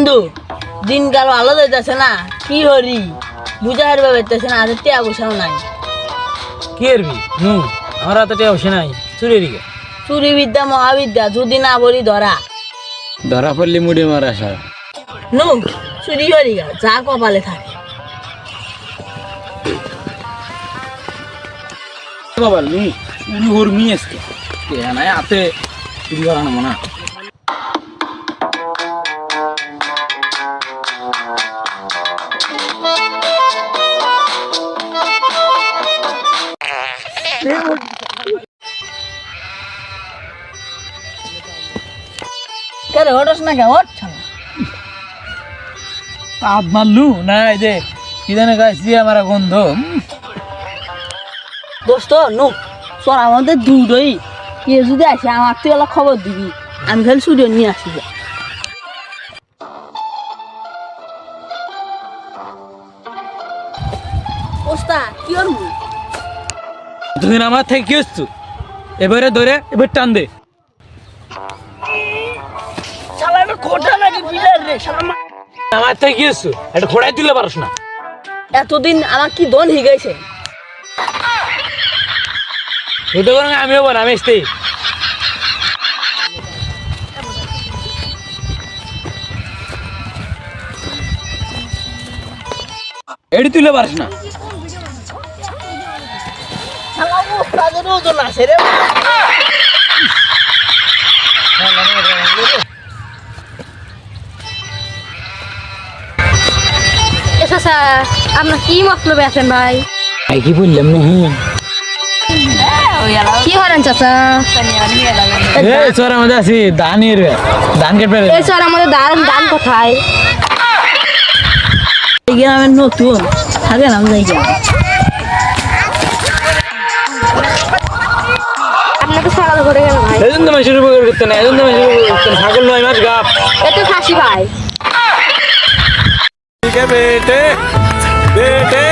বন্ধু দিনকাল ভালো যাইতেছে না, কি হরি বুঝা হারবে পাইতেছে না, হাতে টিয়া পয়সাও নাই। কি করবি নু? আমার হাতে টিয়া পয়সা নাই, চুরি দিকে। চুরি বিদ্যা মহাবিদ্যা, যদি না বলি ধরা ধরা পড়লি মুড়ি মারা সার। নু চুরি হরি গা, যা কপালে থাকে। বাবা নু চুরি হরমি আজকে টিয়া নাই হাতে, চুরি করা না মনা। কেরে ওঠস না কে? ওঠ না হাত মারলু না, এই যে কি জানে গাছ আমার গন্ধ। দোস্ত নু চল আমাদের দুটোই কে যদি আসে আমার তুই অলপ খবর দিবি, আমি খালি চুরি নিয়ে আসি। ওস্তাদ কি করবি? তুই আমার থেকে কি হচ্ছু? এবারে ধরে এবার টান দে। শালা এটা খোটা নাকি বিলের রে শালা? আমার থেকে কি হচ্ছু? এটা খোড়াই দিলে পারস না। এতদিন আমার কি দন হিগাইছে। ওটা করে আমি হবো না, আমি আসতে। এটি তুলে পারিস না। শালা ওস্তাদের ওজন আছে রে। চাচা আপনার কি মতলবে আছেন ভাই? কি বললাম না? কি করেন চাচা? চোর আমাদের আছি ধানের ধান কেটে। এই স্যার আমাদের দান কোথায়? এই গ্রামের নতুন থাকে না জায়গা। আপনাকে সকাল করে গেল ভাই। এই জন্য মাসের উপর করতে না, এই জন্য মাসের উপর করতে না। ছাগল 9 মাস গাপ। এটা ফাঁসি ভাই। বেটে বেটে